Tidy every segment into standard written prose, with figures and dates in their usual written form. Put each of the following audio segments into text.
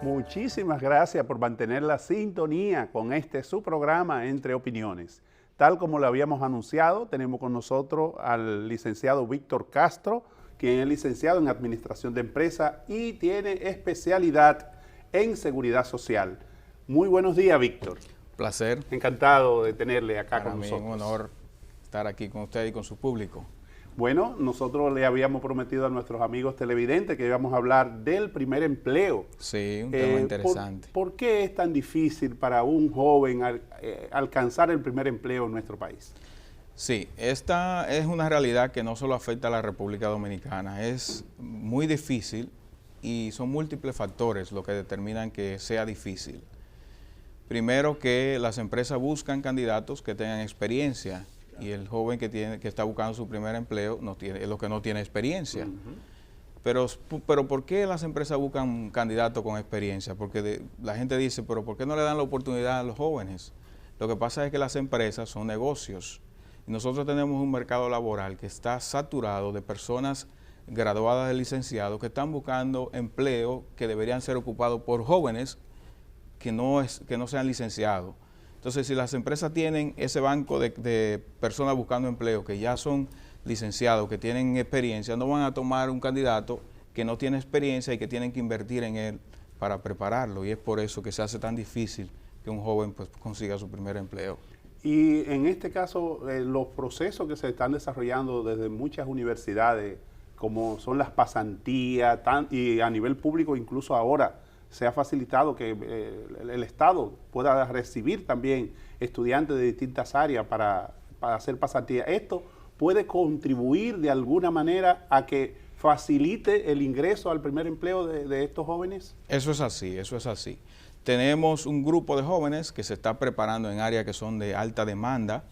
Muchísimas gracias por mantener la sintonía con este su programa Entre Opiniones. Tal como lo habíamos anunciado, tenemos con nosotros al licenciado Víctor Castro, quien es licenciado en Administración de Empresas y tiene especialidad en Seguridad Social. Muy buenos días, Víctor. Placer. Encantado de tenerle acá con nosotros. Para mí es un honor estar aquí con usted y con su público. Bueno, nosotros le habíamos prometido a nuestros amigos televidentes que íbamos a hablar del primer empleo. Sí, un tema interesante. ¿Por qué es tan difícil para un joven alcanzar el primer empleo en nuestro país? Sí, esta es una realidad que no solo afecta a la República Dominicana, es muy difícil y son múltiples factores lo que determinan que sea difícil. Primero, que las empresas buscan candidatos que tengan experiencia, y el joven que está buscando su primer empleo es lo que no tiene experiencia. Pero ¿por qué las empresas buscan candidatos con experiencia? Porque la gente dice, pero ¿por qué no le dan la oportunidad a los jóvenes? Lo que pasa es que las empresas son negocios. Y nosotros tenemos un mercado laboral que está saturado de personas graduadas de licenciados que están buscando empleo que deberían ser ocupados por jóvenes que no sean licenciados. Entonces, si las empresas tienen ese banco de personas buscando empleo que ya son licenciados, que tienen experiencia, no van a tomar un candidato que no tiene experiencia y que tienen que invertir en él para prepararlo. Y es por eso que se hace tan difícil que un joven pues, consiga su primer empleo. Y en este caso, los procesos que se están desarrollando desde muchas universidades, como son las pasantías, y a nivel público incluso ahora, se ha facilitado que el Estado pueda recibir también estudiantes de distintas áreas para hacer pasantías. Esto puede contribuir de alguna manera a que facilite el ingreso al primer empleo de estos jóvenes. Eso es así, eso es así. Tenemos un grupo de jóvenes que se está preparando en áreas que son de alta demanda,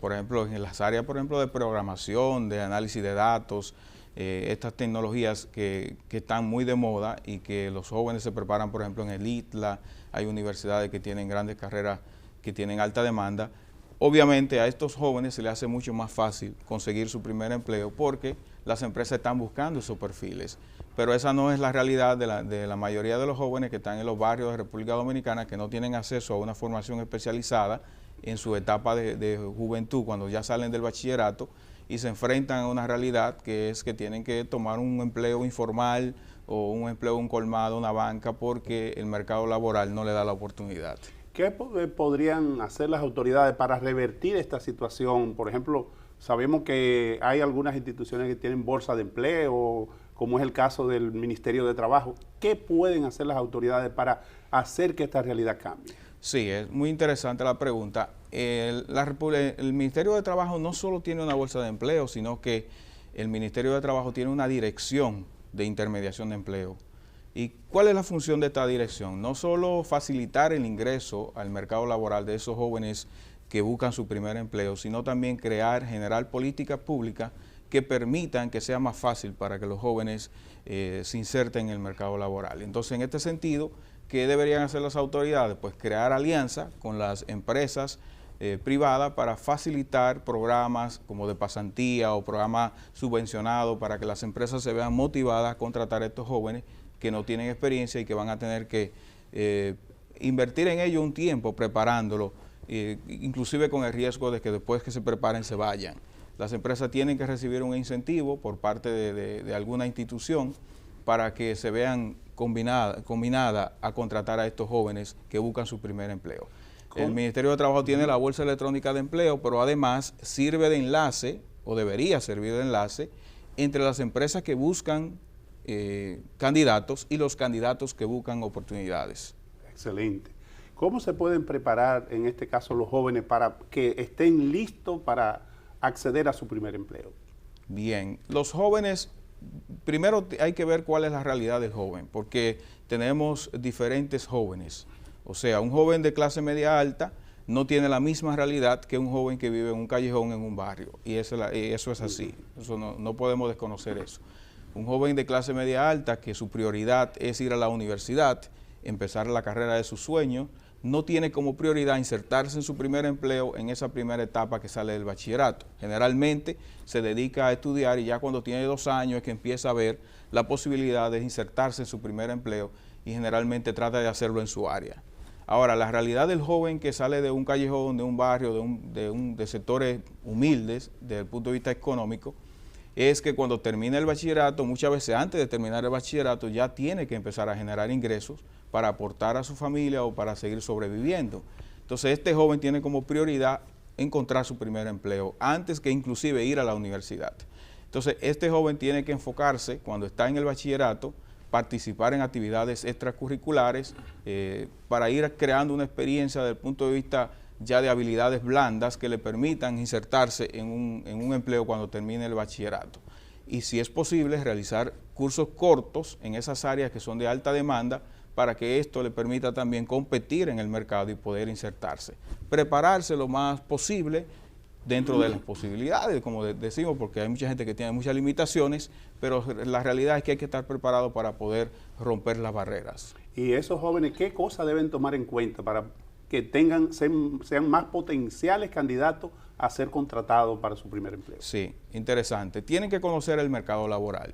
por ejemplo, en las áreas, por ejemplo, de programación, de análisis de datos, estas tecnologías que están muy de moda y que los jóvenes se preparan, por ejemplo, en el ITLA, hay universidades que tienen grandes carreras que tienen alta demanda. Obviamente a estos jóvenes se les hace mucho más fácil conseguir su primer empleo porque las empresas están buscando esos perfiles. Pero esa no es la realidad de la mayoría de los jóvenes que están en los barrios de República Dominicana, que no tienen acceso a una formación especializada en su etapa de juventud, cuando ya salen del bachillerato, y se enfrentan a una realidad que es que tienen que tomar un empleo informal o un empleo en un colmado, una banca, porque el mercado laboral no le da la oportunidad. ¿Qué podrían hacer las autoridades para revertir esta situación? Por ejemplo, sabemos que hay algunas instituciones que tienen bolsa de empleo, como es el caso del Ministerio de Trabajo. ¿Qué pueden hacer las autoridades para hacer que esta realidad cambie? Sí, es muy interesante la pregunta. El Ministerio de Trabajo no solo tiene una bolsa de empleo, sino que el Ministerio de Trabajo tiene una dirección de intermediación de empleo. ¿Y cuál es la función de esta dirección? No solo facilitar el ingreso al mercado laboral de esos jóvenes que buscan su primer empleo, sino también generar políticas públicas que permitan que sea más fácil para que los jóvenes se inserten en el mercado laboral. Entonces, en este sentido, ¿qué deberían hacer las autoridades? Pues crear alianzas con las empresas privadas para facilitar programas como de pasantía o programas subvencionados para que las empresas se vean motivadas a contratar a estos jóvenes que no tienen experiencia y que van a tener que invertir en ello un tiempo preparándolo, inclusive con el riesgo de que después que se preparen se vayan. Las empresas tienen que recibir un incentivo por parte de alguna institución para que se vean combinada a contratar a estos jóvenes que buscan su primer empleo. El Ministerio de Trabajo tiene la Bolsa Electrónica de Empleo, pero además sirve de enlace, o debería servir de enlace, entre las empresas que buscan candidatos y los candidatos que buscan oportunidades. Excelente. ¿Cómo se pueden preparar, en este caso, los jóvenes para que estén listos para acceder a su primer empleo? Bien, los jóvenes, primero hay que ver cuál es la realidad del joven, porque tenemos diferentes jóvenes. O sea, un joven de clase media alta no tiene la misma realidad que un joven que vive en un callejón, en un barrio. Y eso es así, eso no podemos desconocer eso. Un joven de clase media alta que su prioridad es ir a la universidad, empezar la carrera de sus sueños, no tiene como prioridad insertarse en su primer empleo en esa primera etapa que sale del bachillerato. Generalmente se dedica a estudiar y ya cuando tiene 2 años es que empieza a ver la posibilidad de insertarse en su primer empleo y generalmente trata de hacerlo en su área. Ahora, la realidad del joven que sale de un callejón, de un barrio, de sectores humildes desde el punto de vista económico, es que cuando termina el bachillerato, muchas veces antes de terminar el bachillerato, ya tiene que empezar a generar ingresos para aportar a su familia o para seguir sobreviviendo. Entonces, este joven tiene como prioridad encontrar su primer empleo, antes que inclusive ir a la universidad. Entonces, este joven tiene que enfocarse, cuando está en el bachillerato, participar en actividades extracurriculares para ir creando una experiencia desde el punto de vista ya de habilidades blandas que le permitan insertarse en un empleo cuando termine el bachillerato. Y si es posible, realizar cursos cortos en esas áreas que son de alta demanda para que esto le permita también competir en el mercado y poder insertarse. Prepararse lo más posible dentro de las posibilidades, como decimos, porque hay mucha gente que tiene muchas limitaciones, pero la realidad es que hay que estar preparado para poder romper las barreras. Y esos jóvenes, ¿qué cosas deben tomar en cuenta para que sean más potenciales candidatos a ser contratados para su primer empleo? Sí, interesante. Tienen que conocer el mercado laboral,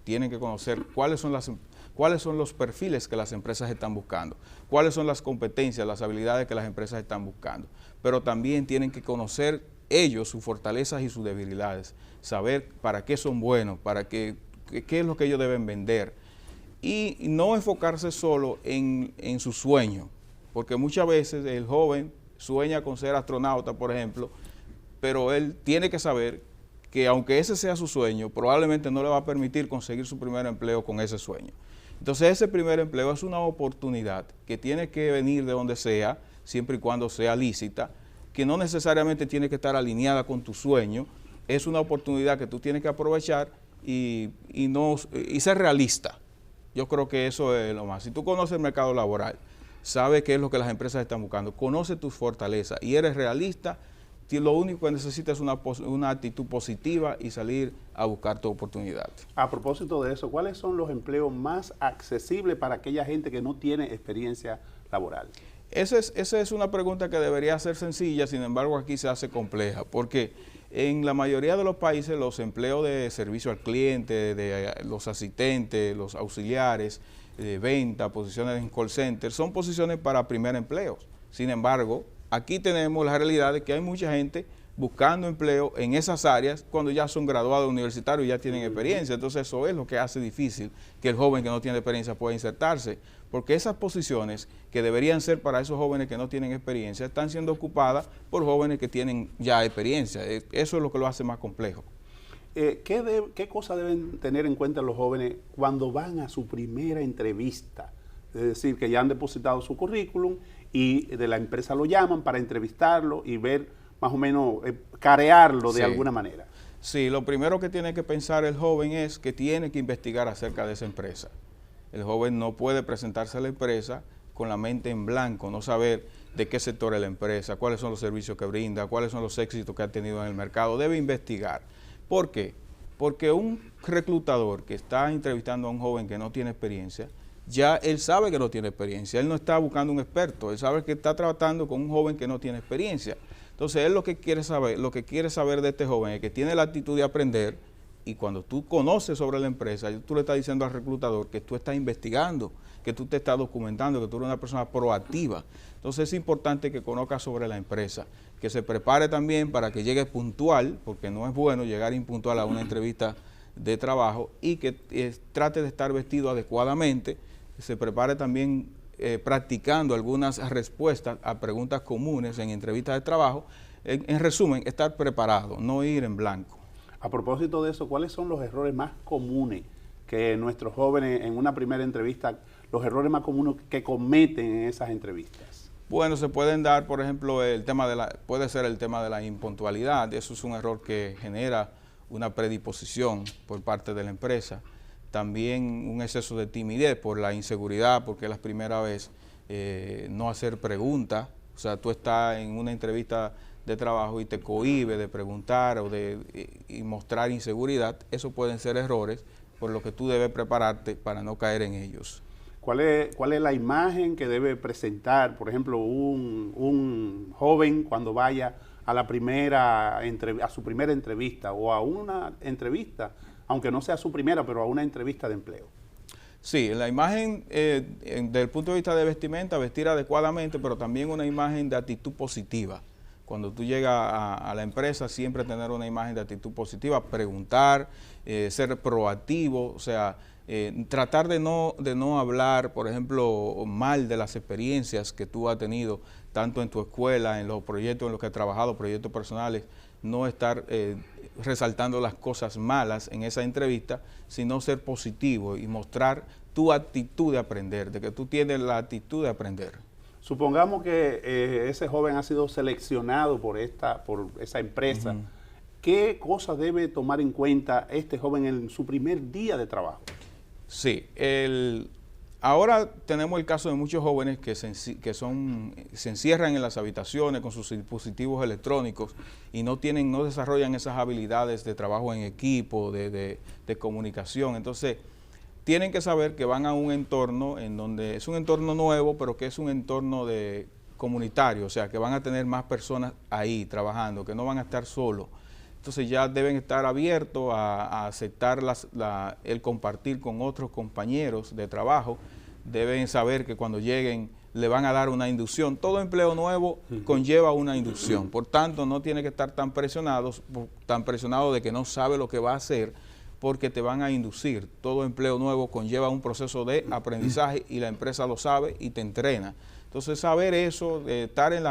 tienen que conocer cuáles son los perfiles que las empresas están buscando, cuáles son las competencias, las habilidades que las empresas están buscando, pero también tienen que conocer ellos sus fortalezas y sus debilidades, saber para qué son buenos, qué es lo que ellos deben vender y no enfocarse solo en su sueño, porque muchas veces el joven sueña con ser astronauta, por ejemplo, pero él tiene que saber que aunque ese sea su sueño, probablemente no le va a permitir conseguir su primer empleo con ese sueño. Entonces ese primer empleo es una oportunidad que tiene que venir de donde sea, siempre y cuando sea lícita, que no necesariamente tiene que estar alineada con tu sueño, es una oportunidad que tú tienes que aprovechar y ser realista. Yo creo que eso es lo más. Si tú conoces el mercado laboral, sabes qué es lo que las empresas están buscando, conoces tus fortalezas y eres realista, lo único que necesitas es una actitud positiva y salir a buscar tu oportunidad. A propósito de eso, ¿cuáles son los empleos más accesibles para aquella gente que no tiene experiencia laboral? Esa es una pregunta que debería ser sencilla, sin embargo aquí se hace compleja, porque en la mayoría de los países los empleos de servicio al cliente, de los asistentes, los auxiliares, de venta, posiciones en call center, son posiciones para primer empleo. Sin embargo, aquí tenemos la realidad de que hay mucha gente buscando empleo en esas áreas cuando ya son graduados universitarios y ya tienen experiencia. Entonces eso es lo que hace difícil que el joven que no tiene experiencia pueda insertarse, porque esas posiciones que deberían ser para esos jóvenes que no tienen experiencia están siendo ocupadas por jóvenes que tienen ya experiencia. Eso es lo que lo hace más complejo. ¿Qué cosas deben tener en cuenta los jóvenes cuando van a su primera entrevista? Es decir, que ya han depositado su currículum y de la empresa lo llaman para entrevistarlo y ver más o menos, carearlo de alguna manera. Sí, lo primero que tiene que pensar el joven es que tiene que investigar acerca de esa empresa. El joven no puede presentarse a la empresa con la mente en blanco, no saber de qué sector es la empresa, cuáles son los servicios que brinda, cuáles son los éxitos que ha tenido en el mercado. Debe investigar. ¿Por qué? Porque un reclutador que está entrevistando a un joven que no tiene experiencia, ya él sabe que no tiene experiencia, él no está buscando un experto, él sabe que está tratando con un joven que no tiene experiencia. Entonces él lo que quiere saber de este joven es que tiene la actitud de aprender, y cuando tú conoces sobre la empresa, tú le estás diciendo al reclutador que tú estás investigando, que tú te estás documentando, que tú eres una persona proactiva. Entonces es importante que conozca sobre la empresa, que se prepare también para que llegue puntual, porque no es bueno llegar impuntual a una entrevista de trabajo, y que trate de estar vestido adecuadamente, que se prepare también practicando algunas respuestas a preguntas comunes en entrevistas de trabajo. En resumen, estar preparado, no ir en blanco. A propósito de eso, ¿cuáles son los errores más comunes que nuestros jóvenes en una primera entrevista, los errores más comunes que cometen en esas entrevistas? Bueno, se pueden dar, por ejemplo, puede ser el tema de la impuntualidad. Eso es un error que genera una predisposición por parte de la empresa. También un exceso de timidez por la inseguridad, porque es la primera vez, no hacer preguntas. O sea, tú estás en una entrevista de trabajo y te cohíbe de preguntar y mostrar inseguridad. Eso pueden ser errores por lo que tú debes prepararte para no caer en ellos. ¿Cuál es la imagen que debe presentar, por ejemplo, un joven cuando vaya a a su primera entrevista o a una entrevista, aunque no sea su primera, pero a una entrevista de empleo? Sí, la imagen desde el punto de vista de vestimenta, vestir adecuadamente, pero también una imagen de actitud positiva. Cuando tú llegas a la empresa, siempre tener una imagen de actitud positiva, preguntar, ser proactivo, o sea, tratar de no hablar, por ejemplo, mal de las experiencias que tú has tenido, tanto en tu escuela, en los proyectos en los que has trabajado, proyectos personales, no estar resaltando las cosas malas en esa entrevista, sino ser positivo y mostrar tu actitud de aprender, de que tú tienes la actitud de aprender. Supongamos que ese joven ha sido seleccionado por esa empresa. ¿Qué cosas debe tomar en cuenta este joven en su primer día de trabajo? Sí, ahora tenemos el caso de muchos jóvenes que se encierran en las habitaciones con sus dispositivos electrónicos y no desarrollan esas habilidades de trabajo en equipo, de comunicación. Entonces, tienen que saber que van a un entorno en donde es un entorno nuevo, pero que es un entorno comunitario, o sea, que van a tener más personas ahí trabajando, que no van a estar solos. Entonces ya deben estar abiertos a aceptar el compartir con otros compañeros de trabajo. Deben saber que cuando lleguen le van a dar una inducción. Todo empleo nuevo conlleva una inducción. Por tanto, no tiene que estar tan presionado de que no sabe lo que va a hacer, porque te van a inducir. Todo empleo nuevo conlleva un proceso de aprendizaje y la empresa lo sabe y te entrena. Entonces, saber eso, estar en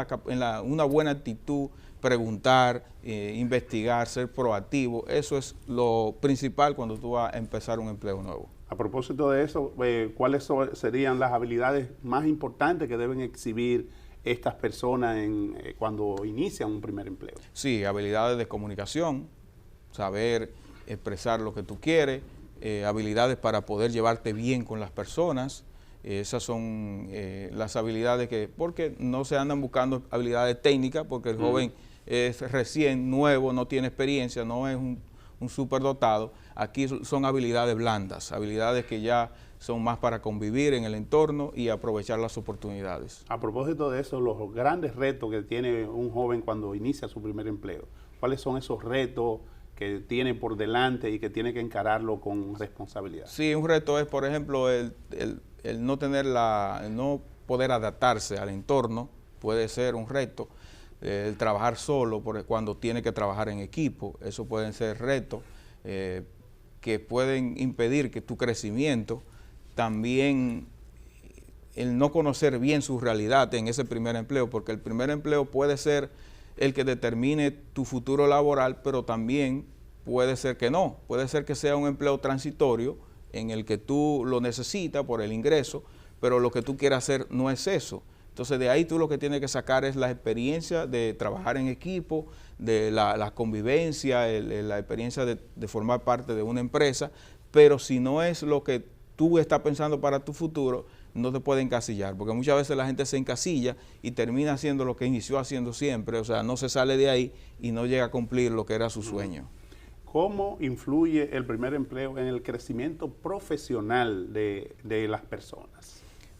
una buena actitud, preguntar, investigar, ser proactivo, eso es lo principal cuando tú vas a empezar un empleo nuevo. A propósito de eso, ¿cuáles serían las habilidades más importantes que deben exhibir estas personas cuando inician un primer empleo? Sí, habilidades de comunicación, saber expresar lo que tú quieres, habilidades para poder llevarte bien con las personas. Esas son las habilidades porque no se andan buscando habilidades técnicas, porque el joven es recién, nuevo, no tiene experiencia, no es un superdotado. Aquí son habilidades blandas, habilidades que ya son más para convivir en el entorno y aprovechar las oportunidades. A propósito de eso, los grandes retos que tiene un joven cuando inicia su primer empleo, ¿cuáles son esos retos que tiene por delante y que tiene que encararlo con responsabilidad? Sí, un reto es, por ejemplo, el no poder adaptarse al entorno, puede ser un reto. El trabajar solo cuando tiene que trabajar en equipo, eso pueden ser retos que pueden impedir que tu crecimiento. También el no conocer bien su realidad en ese primer empleo, porque el primer empleo puede ser el que determine tu futuro laboral, pero también puede ser que no, puede ser que sea un empleo transitorio en el que tú lo necesitas por el ingreso, pero lo que tú quieres hacer no es eso. Entonces de ahí tú lo que tienes que sacar es la experiencia de trabajar en equipo, de la convivencia, la experiencia de formar parte de una empresa, pero si no es lo que tú estás pensando para tu futuro, no te puede encasillar, porque muchas veces la gente se encasilla y termina haciendo lo que inició haciendo siempre, o sea, no se sale de ahí y no llega a cumplir lo que era su sueño. ¿Cómo influye el primer empleo en el crecimiento profesional de las personas?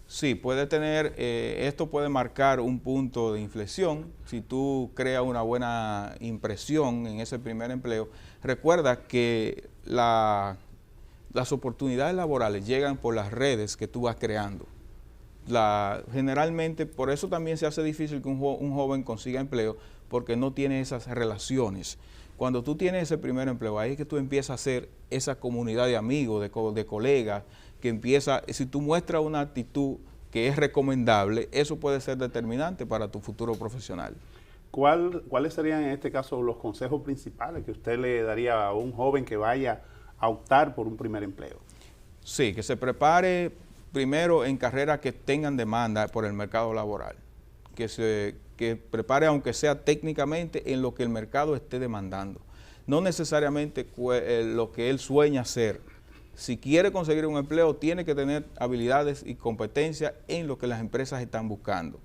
Sí, puede tener, esto puede marcar un punto de inflexión. Si tú creas una buena impresión en ese primer empleo, recuerda que las oportunidades laborales llegan por las redes que tú vas creando. Generalmente, por eso también se hace difícil que un joven consiga empleo, porque no tiene esas relaciones. Cuando tú tienes ese primer empleo, ahí es que tú empiezas a hacer esa comunidad de amigos, de colegas, que empieza, si tú muestras una actitud que es recomendable, eso puede ser determinante para tu futuro profesional. ¿Cuáles serían en este caso los consejos principales que usted le daría a un joven que vaya a optar por un primer empleo? Sí, que se prepare primero en carreras que tengan demanda por el mercado laboral, que prepare aunque sea técnicamente en lo que el mercado esté demandando, no necesariamente lo que él sueña hacer. Si quiere conseguir un empleo, tiene que tener habilidades y competencias en lo que las empresas están buscando.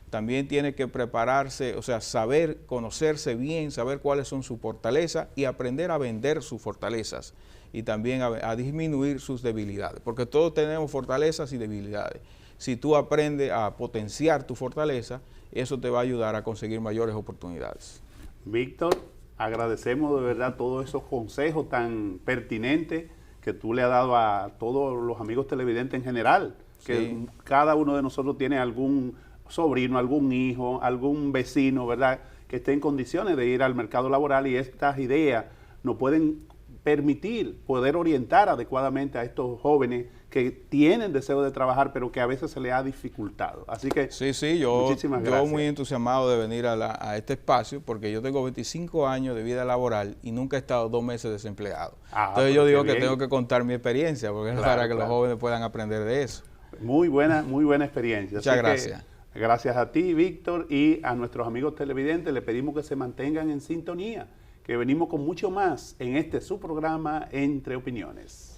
también tiene que prepararse, o sea, saber conocerse bien, saber cuáles son sus fortalezas y aprender a vender sus fortalezas y también a disminuir sus debilidades, porque todos tenemos fortalezas y debilidades. Si tú aprendes a potenciar tu fortaleza, eso te va a ayudar a conseguir mayores oportunidades. Víctor, agradecemos de verdad todos esos consejos tan pertinentes que tú le has dado a todos los amigos televidentes en general, que sí, cada uno de nosotros tiene algún sobrino, algún hijo, algún vecino, ¿verdad?, que esté en condiciones de ir al mercado laboral, y estas ideas nos pueden permitir poder orientar adecuadamente a estos jóvenes que tienen deseo de trabajar, pero que a veces se les ha dificultado. Así que sí, muchísimas gracias. Yo muy entusiasmado de venir a este espacio, porque yo tengo 25 años de vida laboral y nunca he estado 2 meses desempleado. Entonces yo digo que tengo que contar mi experiencia, porque es para que los jóvenes puedan aprender de eso. Muy buena experiencia. Muchas gracias. Gracias a ti, Víctor, y a nuestros amigos televidentes. Le pedimos que se mantengan en sintonía, que venimos con mucho más en este su programa Entre Opiniones.